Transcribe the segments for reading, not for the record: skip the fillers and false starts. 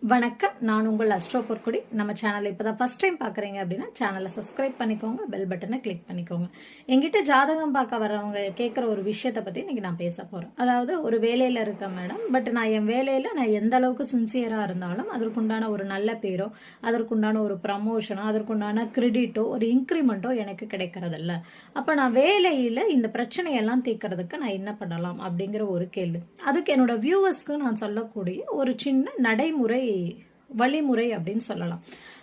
வணக்கம். நான் உங்கள் அஸ்ட்ரோ பொற்குடி. நம்ம சேனலை இப்போ தான் ஃபஸ்ட் டைம் பார்க்குறீங்க அப்படின்னா சேனலை சப்ஸ்கிரைப் பண்ணிக்கோங்க, பெல் பட்டனை கிளிக் பண்ணிக்கோங்க. என்கிட்ட ஜாதகம் பார்க்க வரவங்க கேட்குற ஒரு விஷயத்தை பற்றி இன்றைக்கி நான் பேச போகிறேன். அதாவது ஒரு வேலையில் இருக்கேன் மேடம், பட் நான் என் வேலையில் நான் எந்த அளவுக்கு சின்சியராக இருந்தாலும் அதற்குண்டான ஒரு நல்ல பேரோ, அதற்குண்டான ஒரு ப்ரமோஷனோ, அதற்குண்டான கிரெடிட்டோ, ஒரு இன்க்ரிமெண்ட்டோ எனக்கு கிடைக்கிறதில்ல. அப்போ நான் வேலையில் இந்த பிரச்சனையெல்லாம் தீர்க்கறதுக்கு நான் என்ன பண்ணலாம் அப்படிங்கிற ஒரு கேள்வி. அதுக்கு என்னோட வியூவர்ஸ்க்கு நான் சொல்லக்கூடிய ஒரு சின்ன நடைமுறை வழிமுறை அப்படின்னு சொல்லலாம்.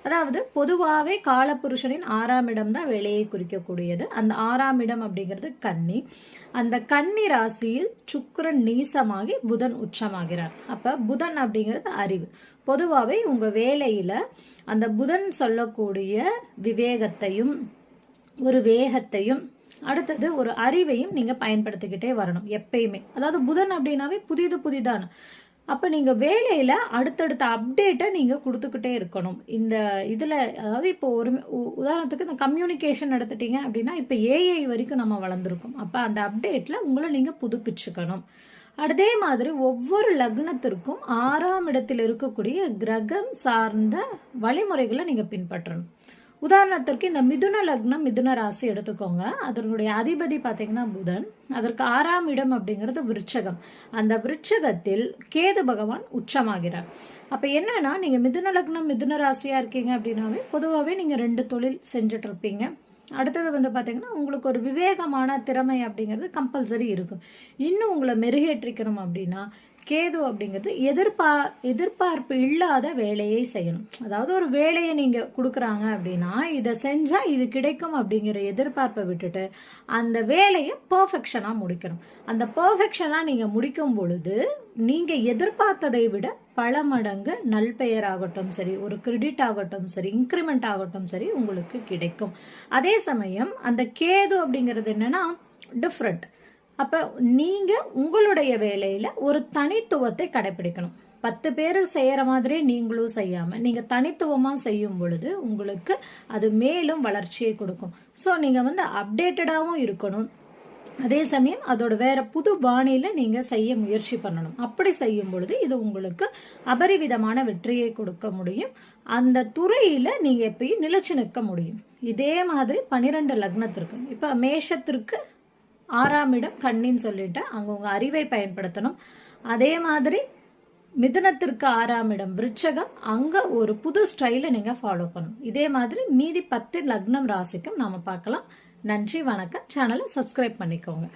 அதாவது பொதுவாகவே காலபுருஷனின் 6ஆம் இடம் தான் வேலையை குறிக்கக்கூடியது. அந்த 6ஆம் இடம் அப்படிங்கிறது கன்னி. அந்த கன்னி ராசியில் சுக்கிரன் நீசமாகி புதன் உச்சமாகிறார். அப்போ புதன் அப்படிங்கிறது அறிவு. பொதுவாகவே உங்கள் வேலையில் அந்த புதன் சொல்லக்கூடிய விவேகத்தையும் ஒரு வேகத்தையும் அடுத்தது ஒரு அறிவையும் நீங்கள் பயன்படுத்திக்கிட்டே வரணும் எப்பயுமே. அதாவது புதன் அப்படின்னாவே புதிதான. அப்போ நீங்கள் வேலையில் அடுத்தடுத்த அப்டேட்டை நீங்கள் கொடுத்துக்கிட்டே இருக்கணும். இந்த இதில் அதாவது இப்போ ஒரு உதாரணத்துக்கு இந்த கம்யூனிகேஷன் எடுத்துட்டீங்க அப்படின்னா இப்போ ஏஐ வரைக்கும் நம்ம வளர்ந்துருக்கோம். அப்போ அந்த அப்டேட்டில் உங்களை நீங்கள் புதுப்பிச்சுக்கணும். அதே மாதிரி ஒவ்வொரு லக்னத்திற்கும் 6ஆம் இடத்தில் இருக்கக்கூடிய கிரகம் சார்ந்த வழிமுறைகளை நீங்கள் பின்பற்றணும். உதாரணத்திற்கு இந்த மிதுன லக்னம் மிதுன ராசி எடுத்துக்கோங்க. அதனுடைய அதிபதி பார்த்தீங்கன்னா புதன். அதற்கு 6ஆம் இடம் அப்படிங்கிறது விருச்சகம். அந்த விருச்சகத்தில் கேது பகவான் உச்சமாகிறார். அப்போ என்னன்னா நீங்கள் மிதுன லக்னம் மிதுன ராசியாக இருக்கீங்க அப்படின்னாவே பொதுவாகவே நீங்கள் 2 தொழில் செஞ்சுட்டு இருப்பீங்க. அடுத்தது பார்த்தீங்கன்னா உங்களுக்கு ஒரு விவேகமான திறமை அப்படிங்கிறது கம்பல்சரி இருக்கும். இன்னும் உங்களை மெருகேற்றிக்கணும் அப்படின்னா கேது அப்படிங்கிறது எதிர்பார்ப்பு இல்லாத வேலையை செய்யணும். அதாவது ஒரு வேலையை நீங்கள் கொடுக்குறாங்க அப்படின்னா இதை செஞ்சால் இது கிடைக்கும் அப்படிங்கிற எதிர்பார்ப்பை விட்டுட்டு அந்த வேலையை பர்ஃபெக்ஷனாக முடிக்கணும். அந்த பர்ஃபெக்ஷனாக நீங்கள் முடிக்கும் பொழுது நீங்கள் எதிர்பார்த்ததை விட பல மடங்கு நல்பெயர் ஆகட்டும் சரி, ஒரு கிரெடிட் ஆகட்டும் சரி, இன்க்ரிமெண்ட் ஆகட்டும் சரி உங்களுக்கு கிடைக்கும். அதே சமயம் அந்த கேது அப்படிங்கிறது என்னன்னா டிஃப்ரெண்ட். அப்போ நீங்கள் உங்களுடைய வேலையில் ஒரு தனித்துவத்தை கடைபிடிக்கணும். 10 பேர் செய்கிற மாதிரி நீங்களும் செய்யாமல் நீங்கள் தனித்துவமாக செய்யும் பொழுது உங்களுக்கு அது மேலும் வளர்ச்சியை கொடுக்கும். ஸோ நீங்கள் அப்டேட்டடாகவும் இருக்கணும். அதே சமயம் அதோட வேற புது பாணியில் நீங்கள் செய்ய முயற்சி பண்ணணும். அப்படி செய்யும் பொழுது இது உங்களுக்கு அபரிவிதமான வெற்றியை கொடுக்க முடியும். அந்த துறையில் நீங்கள் எப்பயும் நிலைச்சு நிற்க முடியும். இதே மாதிரி 12 லக்னத்திற்கு இப்போ மேஷத்திற்கு 6ஆம் இடம் கண்ணின்னு சொல்லிட்டு அங்கே உங்கள் அறிவை பயன்படுத்தணும். அதே மாதிரி மிதுனத்திற்கு 6ஆம் இடம் விருச்சகம், அங்கே ஒரு புது ஸ்டைலை நீங்கள் ஃபாலோ பண்ணணும். இதே மாதிரி மீதி 10 லக்னம் ராசிக்கும் நாம் பார்க்கலாம். நன்றி, வணக்கம். சேனலை சப்ஸ்கிரைப் பண்ணிக்கோங்க.